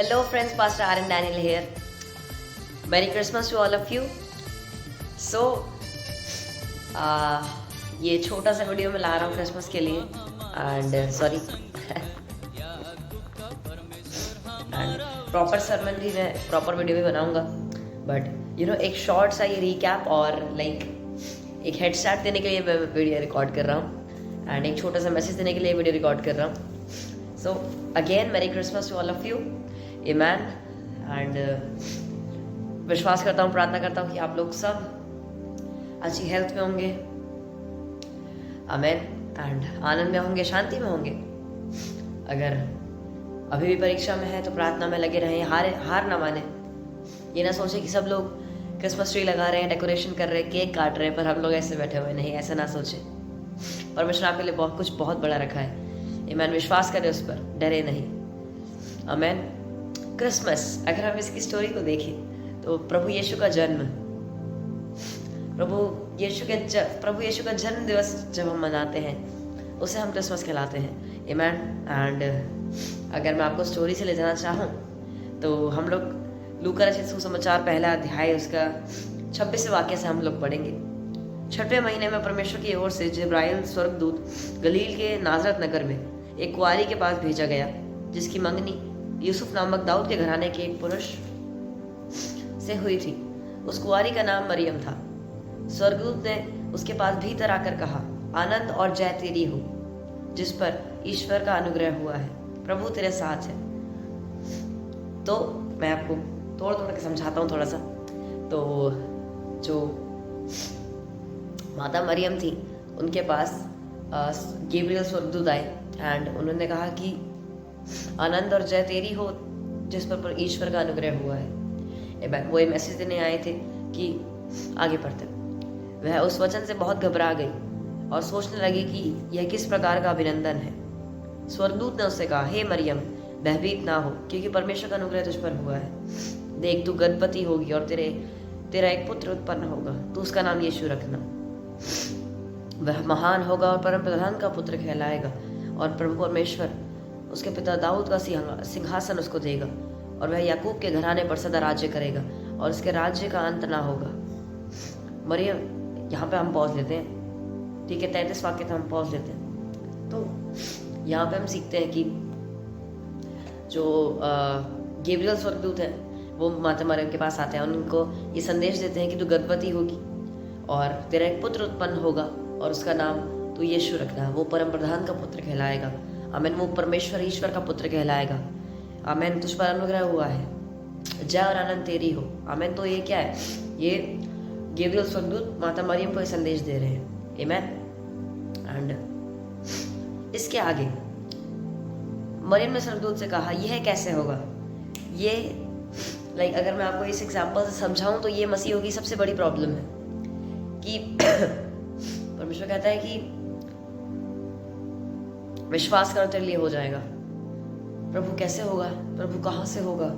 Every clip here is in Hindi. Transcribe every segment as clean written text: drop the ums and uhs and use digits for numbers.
Hello friends, Pastor Aaron Daniel here. Merry Christmas to all of you. So, ये छोटा सा वीडियो मैं ला रहा हूँ क्रिसमस के लिए and sorry and proper sermon भी मैं प्रॉपर वीडियो भी बनाऊंगा बट एक शॉर्ट सा ये रिकैप और एक हेड स्टार्ट देने के लिए मैं वीडियो रिकॉर्ड कर रहा हूँ एंड एक छोटा सा मैसेज देने के लिए वीडियो रिकॉर्ड कर रहा हूँ. So again merry Christmas to all of you. Amen. And विश्वास करता हूँ, प्रार्थना करता हूँ कि आप लोग सब अच्छी हेल्थ में होंगे. आमेन. एंड आनंद में होंगे, शांति में होंगे. अगर अभी भी परीक्षा में है तो प्रार्थना में लगे रहें, हार ना माने. ये ना सोचे कि सब लोग क्रिसमस ट्री लगा रहे हैं, डेकोरेशन कर रहे हैं, केक काट रहे हैं, पर हम लोग ऐसे बैठे हुए नहीं. ऐसा ना सोचे. परमेश्वर आपके लिए कुछ बहुत बड़ा रखा है. आमेन. विश्वास करें उस पर, डरे नहीं. आमेन. क्रिसमस, अगर हम इसकी स्टोरी को देखें तो प्रभु यीशु का जन्म, प्रभु यीशु का जन्म दिवस जब हम मनाते हैं उसे हम क्रिसमस कहलाते हैं. आमेन. एंड अगर मैं आपको स्टोरी से ले जाना चाहूँ तो हम लोग लूका रचित सुसमाचार पहला अध्याय उसका 26 वाक्य से हम लोग पढ़ेंगे. 6वें महीने में परमेश्वर की ओर से जिब्राइल स्वर्गदूत गलील के नाजरत नगर में एक कुंवारी के पास भेजा गया जिसकी मंगनी यूसुफ नामक दाऊद के घराने के एक पुरुष से हुई थी. उस कुंवारी का नाम मरियम था. स्वर्गदूत ने उसके पास भीतर आकर कहा, आनंद और जय तेरी हो जिस पर ईश्वर का अनुग्रह हुआ है, प्रभु तेरे साथ है. तो मैं आपको तोड़ तोड़ के समझाता हूँ थोड़ा सा. तो जो माता मरियम थी उनके पास गैब्रियल स्वर्गदूत आए एंड उन्होंने कहा कि आनंद और जय तेरी हो जिस पर ईश्वर का अनुग्रह हुआ है. वो ये मैसेज देने आए थे कि आगे पढ़ते. वह उस वचन से बहुत घबरा गई और सोचने लगी कि यह किस प्रकार का अभिनंदन है. स्वर्गदूत ने उससे कहा, हे मरियम, भयभीत ना हो क्योंकि परमेश्वर का अनुग्रह तुझ पर हुआ है. देख, तू गर्भवती होगी और तेरा एक पुत्र उत्पन्न होगा. तू उसका नाम यीशु रखना. वह महान होगा और परम प्रधान का पुत्र कहलाएगा और प्रभु परमेश्वर उसके पिता दाऊद का सिंहासन उसको देगा और वह याकूब के घराने पर सदा राज्य करेगा और उसके राज्य का अंत ना होगा. मरियम, यहाँ पे हम पॉज लेते हैं, ठीक है. 33 वाक्य तक हम पॉज लेते हैं. तो यहाँ पे हम सीखते हैं कि जो गैब्रियल स्वर्गदूत है वो माता मरियम के पास आते हैं. उनको ये संदेश देते हैं कि तू गर्भवती होगी और तेरा एक पुत्र उत्पन्न होगा और उसका नाम तू यीशु रखना. वो परम प्रधान का पुत्र कहलाएगा. आमेन. वो परमेश्वर ईश्वर का पुत्र कहलाएगा. आमेन. तुझ पर अनुग्रह हुआ है, जय और आनंद तेरी हो. आमेन. तो ये क्या है? ये गैब्रियल स्वर्गदूत माता मरियम को संदेश दे रहे हैं. आमेन. एंड इसके आगे मरियम ने स्वर्गदूत से कहा, यह कैसे होगा? ये अगर मैं आपको इस एग्जाम्पल से समझाऊं तो ये मसीहों की सबसे बड़ी प्रॉब्लम है कि परमेश्वर कहता है कि विश्वास करो तेरे लिए हो जाएगा. प्रभु कैसे होगा? प्रभु कहाँ से होगा?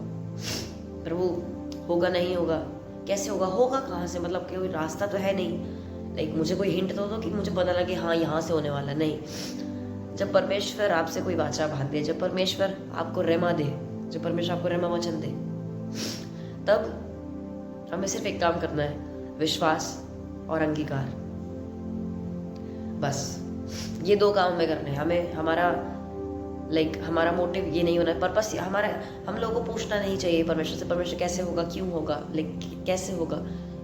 प्रभु होगा नहीं होगा? कैसे होगा? होगा कहाँ से? मतलब कोई रास्ता तो है नहीं. मुझे कोई हिंट तो दो कि मुझे पता लगे हाँ यहाँ से होने वाला. नहीं. जब परमेश्वर आपसे कोई वाचा बांध दे, जब परमेश्वर आपको रेमा दे, जब परमेश्वर आपको रेमा वचन दे, तब हमें सिर्फ एक काम करना है, विश्वास और अंगीकार. बस ये 2 काम हमें करने हैं. हमें हमारा मोटिव ये नहीं होना, पर्पस हमारा, हम लोगों को पूछना नहीं चाहिए परमेश्वर से, परमेश्वर कैसे होगा, क्यों होगा, कैसे होगा,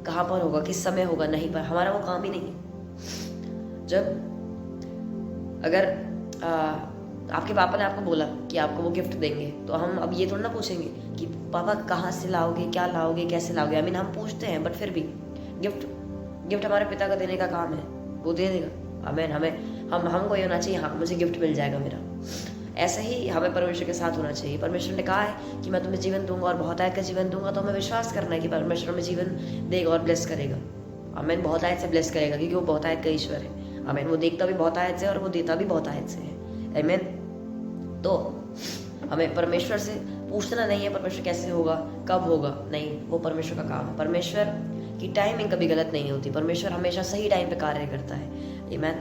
कहाँ पर होगा, किस समय होगा. नहीं, पर हमारा वो काम ही नहीं है. जब अगर आपके पापा ने आपको बोला कि आपको वो गिफ्ट देंगे तो हम अब ये थोड़ा ना पूछेंगे कि पापा कहाँ से लाओगे, क्या लाओगे, कैसे लाओगे. आई मीन हम पूछते हैं बट फिर भी गिफ्ट हमारे पिता का देने का काम है, वो दे देगा. आमेन. हमको ये होना चाहिए, हाँ मुझे गिफ्ट मिल जाएगा मेरा. ऐसा ही हमें परमेश्वर के साथ होना चाहिए. परमेश्वर ने कहा है कि मैं तुम्हें जीवन दूंगा और बहुत आयत का जीवन दूंगा. तो हमें विश्वास करना है कि परमेश्वर हमें जीवन देगा और ब्लेस करेगा. आमेन. बहुत आयत से ब्लेस करेगा क्योंकि वो बहुत आयत का ईश्वर है. आमेन. वो देखता भी बहुत आयत से और वो देता भी बहुत आयत से है. आमेन. तो हमें परमेश्वर से पूछना नहीं है परमेश्वर कैसे होगा, कब होगा. नहीं, वो परमेश्वर का काम है. परमेश्वर की टाइमिंग कभी गलत नहीं होती. परमेश्वर हमेशा सही टाइम पे कार्य करता है. आमेन.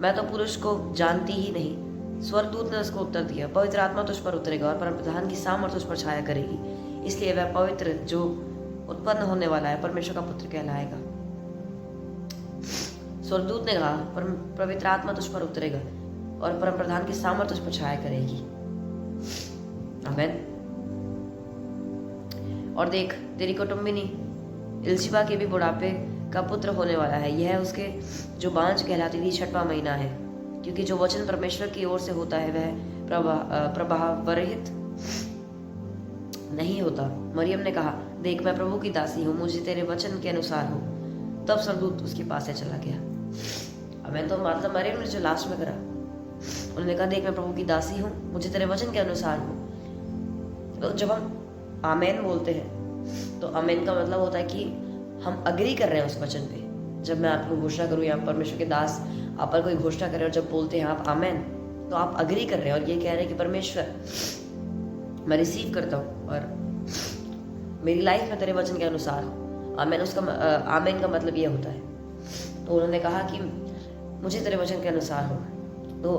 मैं तो पुरुष को जानती ही नहीं स्वर्गदूत ने उसको उत्तर दिया, पवित्र आत्मा तुझ पर उतरेगा और परमप्रधान की सामर्थ तुझ पर छाया करेगी, इसलिए वह पवित्र जो उत्पन्न होने वाला है परमेश्वर का पुत्र कहलाएगा। स्वर्गदूत ने कहा, पवित्र आत्मा तुझ पर उतरेगा और परमप्रधान की सामर्थ तुझ पर छाया करेगी। आमीन। और देख, तेरी कुटुंबिनी इल्शिबा के भी बुढ़ापे का पुत्र होने वाला है। यह उसके जो बांझ कहलाती थी 6वां महीना है, क्योंकि जो वचन परमेश्वर की ओर से होता है वह प्रभावरहित नहीं होता। मरियम ने कहा, देख मैं प्रभु की दासी हूँ, मुझे तेरे वचन के अनुसार हो। तब स्वर्गदूत उसके पास से चला गया। आमीन। तो मतलब मरियम ने जो लास्ट में करा, उन्होंने कहा, देख मैं प्रभु की दासी हूँ, मुझे तेरे वचन के अनुसार हो। तो जब हम आमीन बोलते हैं तो आमीन का मतलब होता है कि हम अग्री कर रहे हैं उस वचन पे। जब मैं आपको घोषणा करूँ या परमेश्वर के दास आप पर कोई घोषणा करें और जब बोलते हैं आप आमीन, तो आप अग्री कर रहे हैं और ये कह रहे हैं कि परमेश्वर मैं रिसीव करता हूँ और मेरी लाइफ में तेरे वचन के अनुसार हो। आमीन उसका आमीन का मतलब ये होता है। तो उन्होंने कहा कि मुझे तेरे वचन के अनुसार हो। तो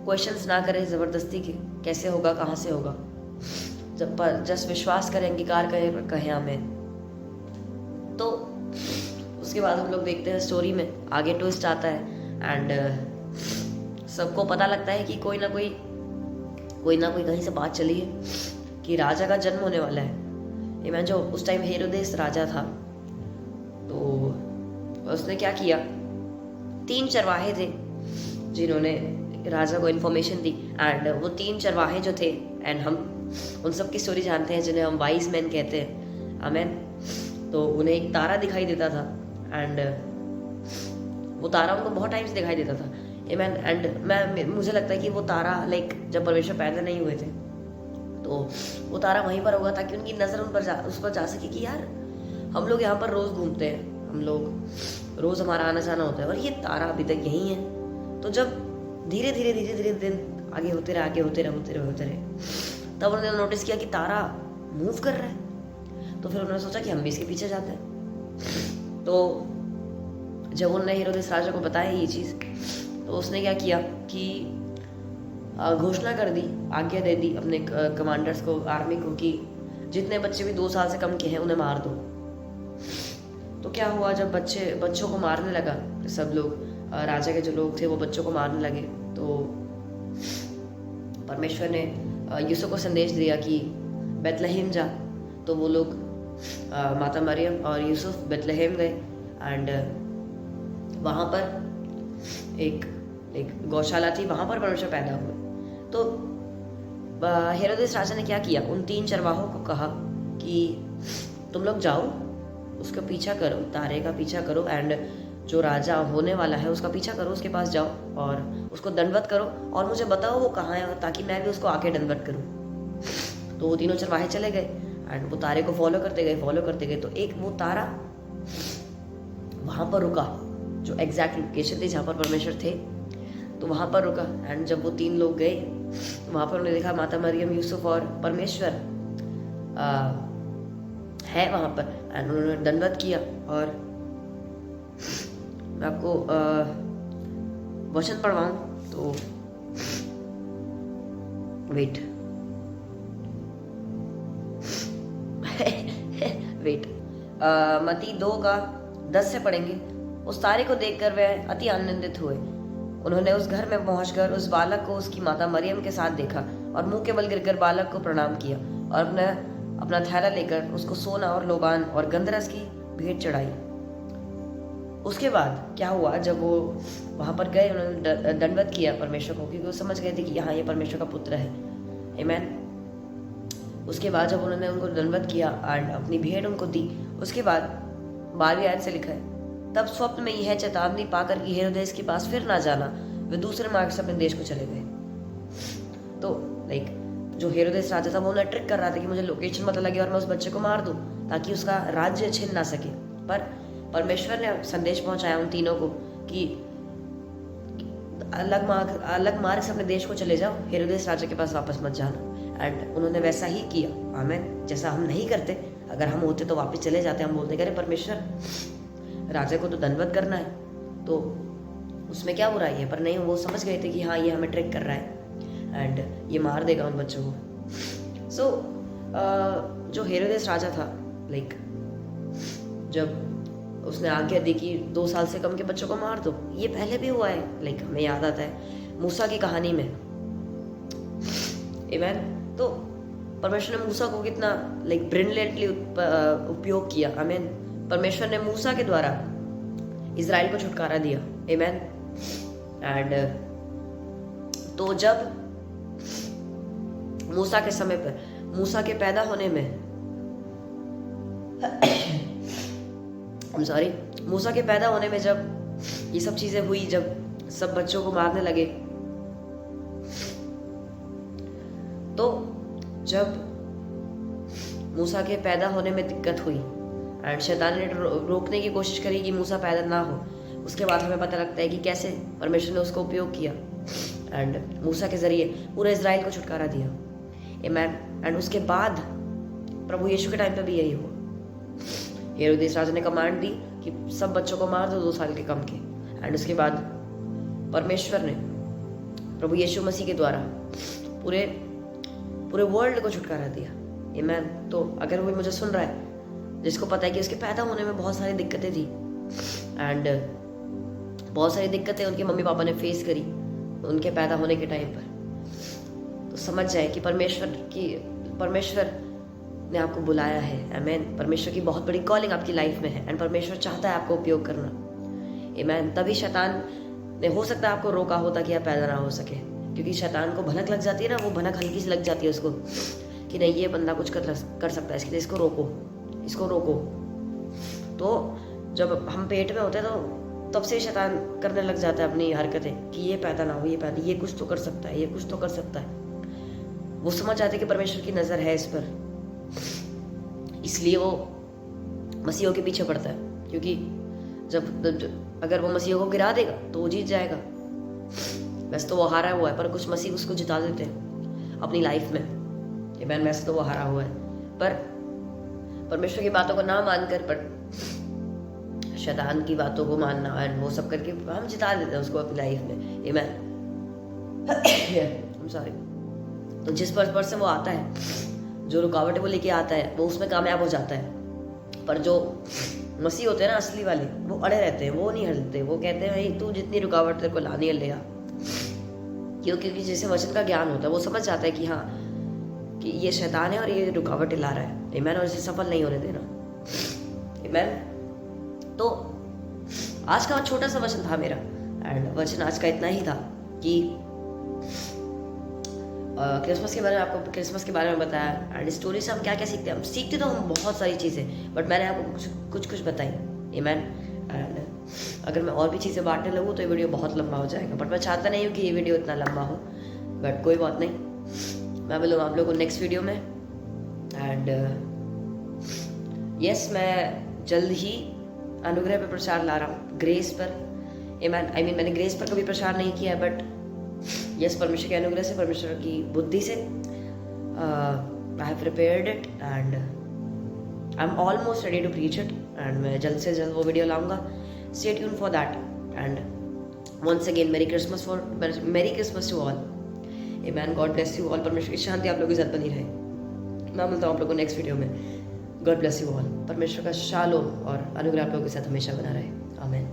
क्वेश्चंस ना करें ज़बरदस्ती के, कैसे होगा, कहाँ से होगा, जब पर जस्ट विश्वास करें, अंगीकार करें, कहें आमीन। तो उसके बाद हम लोग देखते हैं स्टोरी में आगे ट्विस्ट आता है एंड सबको पता लगता है कि कोई ना कोई कहीं से बात चली है कि राजा का जन्म होने वाला है। मैं जो उस टाइम हेरोदेस राजा था, तो उसने क्या किया, 3 चरवाहे थे जिन्होंने राजा को इन्फॉर्मेशन दी एंड वो 3 चरवाहे जो थे, एंड हम उन सब की स्टोरी जानते हैं जिन्हें हम वाइज मैन कहते हैं। आमीन। तो उन्हें एक तारा दिखाई देता था एंड वो तारा उनको बहुत टाइम से दिखाई देता था। आमीन। एंड मुझे लगता है कि वो तारा जब परमेश्वर पैदा नहीं हुए थे तो वो तारा वहीं पर होगा ताकि उनकी नज़र उस पर जा सके कि यार हम लोग यहाँ पर रोज़ घूमते हैं, हम लोग रोज़ हमारा आना जाना होता है और ये तारा अभी तक यहीं है। तो जब धीरे धीरे दिन आगे होते रहे तब उन्होंने नोटिस किया कि तारा मूव कर रहा है। तो फिर उन्होंने सोचा कि हम भी इसके पीछे जाते हैं। तो जब उन्होंने हेरोदेस राजा को बताया ये चीज़, तो उसने क्या किया कि घोषणा कर दी, आज्ञा दे दी अपने कमांडर्स को, आर्मी को, कि जितने बच्चे भी 2 साल से कम के हैं उन्हें मार दो। तो क्या हुआ, जब बच्चों को मारने लगा, सब लोग राजा के जो लोग थे वो बच्चों को मारने लगे, तो परमेश्वर ने यूसुफ को संदेश दिया कि बेतलहम जा। तो वो लोग माता मरियम और यूसुफ बेतलहम गए एंड वहाँ पर एक गौशाला थी, वहाँ पर परमेश्वर पैदा हुए। तो हेरोदेस राजा ने क्या किया, उन 3 चरवाहों को कहा कि तुम लोग जाओ, उसका पीछा करो, तारे का पीछा करो एंड जो राजा होने वाला है उसका पीछा करो, उसके पास जाओ और उसको दंडवत करो और मुझे बताओ वो कहाँ है ताकि मैं भी उसको आके दंडवत करूँ। तो वो 3 चरवाहे चले गए एंड वो तारे को फॉलो करते गए। तो एक वो तारा वहाँ पर रुका, जो एग्जैक्ट लोकेशन थी जहाँ पर परमेश्वर थे, तो वहाँ पर रुका एंड जब वो 3 लोग गए तो वहाँ पर उन्होंने देखा माता मरियम, यूसुफ और परमेश्वर है वहाँ पर एंड उन्होंने दंडवत किया। और मैं आपको वचन पढ़वाऊं तो वेट मत्ती 2:10 से पढ़ेंगे। उस तारे को देखकर वे अति आनंदित हुए। उन्होंने उस घर में पहुंचकर उस बालक को उसकी माता मरियम के साथ देखा और मुंह के बल गिरकर बालक को प्रणाम किया और अपना थैला लेकर उसको सोना और लोबान और गंधरस की भेंट चढ़ाई। उसके बाद क्या हुआ, जब वो वहाँ पर गए, उन्होंने दंडवत किया परमेश्वर को, क्योंकि वो समझ गए थे कि हाँ ये परमेश्वर का पुत्र है। आमीन। उसके बाद जब उन्होंने उनको दंडवत किया एंड अपनी भेंट उनको दी, उसके बाद 12वीं आयत से लिखा है, तब स्वप्न में यह चेतावनी पाकर कि हेरोदेस के पास फिर ना जाना, वे दूसरे मार्ग से अपने देश को चले गए। तो जो हेरोदेस राजा था वो उन्हें ट्रिक कर रहा था कि मुझे लोकेशन पता लगे और मैं उस बच्चे को मार दूं ताकि उसका राज्य छिन ना सके। पर परमेश्वर ने संदेश पहुंचाया उन तीनों को कि अलग मार्ग से अपने देश को चले जाओ, हेरोदेस राजा के पास वापस मत जाना। एंड उन्होंने वैसा ही किया। आमीन। जैसा हम नहीं करते, अगर हम होते तो वापस चले जाते, हम बोलते अरे परमेश्वर राजा को तो दंडवत करना है तो उसमें क्या बुराई है, पर नहीं, वो समझ गए थे कि हाँ ये हमें ट्रिक कर रहा है। एंड ये मार देगा उन बच्चों को। सो जो हेरोदेस राजा था, लाइक जब उसने आज्ञा दी कि 2 साल से कम के बच्चों को मार दो, ये पहले भी हुआ है, लाइक हमें याद आता है मूसा की कहानी में। आमीन। तो परमेश्वर ने मूसा को कितना लाइक ब्रिलियंटली उपयोग किया। आमीन। परमेश्वर ने मूसा के द्वारा इजराइल को छुटकारा दिया। आमीन। एंड तो जब मूसा के समय पर, मूसा के पैदा होने में मूसा के पैदा होने में जब ये सब चीजें हुई, जब सब बच्चों को मारने लगे, तो जब मूसा के पैदा होने में दिक्कत हुई एंड शैतान ने रोकने की कोशिश करी कि मूसा पैदा ना हो, उसके बाद हमें पता लगता है कि कैसे परमेश्वर ने उसको उपयोग किया एंड मूसा के जरिए पूरे इजराइल को छुटकारा दिया। आमीन। एंड उसके बाद प्रभु यीशु के टाइम पे भी यही हुआ। हेरोदेस राजा ने कमांड दी कि सब बच्चों को मार दो 2 साल के कम के, एंड उसके बाद परमेश्वर ने प्रभु यीशु मसीह के द्वारा पूरे वर्ल्ड को छुटकारा दिया। आमीन। तो अगर कोई मुझे सुन रहा है जिसको पता है कि उसके पैदा होने में बहुत सारी दिक्कतें थी एंड बहुत सारी दिक्कतें उनके मम्मी पापा ने फेस करी उनके पैदा होने के टाइम पर, तो समझ जाए कि परमेश्वर ने आपको बुलाया है। आमीन। परमेश्वर की बहुत बड़ी कॉलिंग आपकी लाइफ में है एंड परमेश्वर चाहता है आपको उपयोग करना। आमीन। तभी शैतान ने हो सकता है आपको रोका होता कि आप पैदा ना हो सके, क्योंकि शैतान को भनक लग जाती है ना, वो भनक हल्की सी लग जाती है उसको कि नहीं ये बंदा कुछ कर सकता है, इसलिए इसको रोको। तो जब हम पेट में होते हैं तो तब से शैतान करने लग जाता है अपनी हरकतें कि ये पैदा ना हो, ये कुछ तो कर सकता है, ये कुछ तो कर सकता है। वो समझ जाते कि परमेश्वर की नजर है इस पर, इसलिए वो मसीहों के पीछे पड़ता है, क्योंकि जब अगर वो मसीहों को गिरा देगा तो वो जीत जाएगा। वैसे तो वो हारा हुआ है, पर कुछ मसीह उसको जिता देते हैं अपनी लाइफ में। आमीन। वैसे तो वो हारा हुआ है, पर परमेश्वर की बातों को ना मानकर पर शैतान की बातों को मानना एंड वो सब करके हम जिता देते हैं उसको अपनी लाइफ में। आमीन। I'm sorry। तो जिस पर से वो आता है, जो रुकावटें वो लेके आता है, वो उसमें कामयाब हो जाता है। पर जो मसीह होते हैं ना असली वाले, वो अड़े रहते हैं, वो नहीं हटते। वो कहते हैं भाई तू जितनी रुकावट तेरे को लानी है ले आ, क्योंकि जैसे वचन का ज्ञान होता है वो समझ जाता है कि हाँ कि ये शैतान है और ये रुकावटें ला रहा है। आमीन। और इसे सफल नहीं होने देना। आमीन। तो आज का छोटा सा वचन था मेरा एंड वचन आज का इतना ही था कि क्रिसमस के बारे में आपको क्रिसमस के बारे में बताया एंड स्टोरी से हम क्या क्या सीखते हैं। हम सीखते तो हम बहुत सारी चीज़ें, बट मैंने आपको कुछ बताई। आमीन। एंड अगर मैं और भी चीज़ें बांटने लगूँ तो ये वीडियो बहुत लंबा हो जाएगा, बट मैं चाहता नहीं हूँ कि ये वीडियो इतना लंबा हो, बट कोई बात नहीं, मैं मिलूँगा आप लोगों को नेक्स्ट वीडियो में। एंड यस, मैं जल्द ही अनुग्रह पर प्रचार ला रहा हूँ, ग्रेस पर। आई मीन मैंने ग्रेस पर कभी प्रचार नहीं किया है, बट यस परमेश्वर के अनुग्रह से, परमेश्वर की बुद्धि से I have prepared it and I am almost ready to preach it and मैं जल्द से जल्द वो वीडियो लाऊंगा। Stay tuned for that and once again merry Christmas to all. आमीन। God bless you all. परमेश्वर की शांति आप लोगों के साथ बनी रहे। मैं मिलता हूँ आप लोगों को नेक्स्ट वीडियो में। God bless you all. परमेश्वर का शालोम और अनुग्रह आप लोगों के साथ हमेशा बना रहे। आमीन।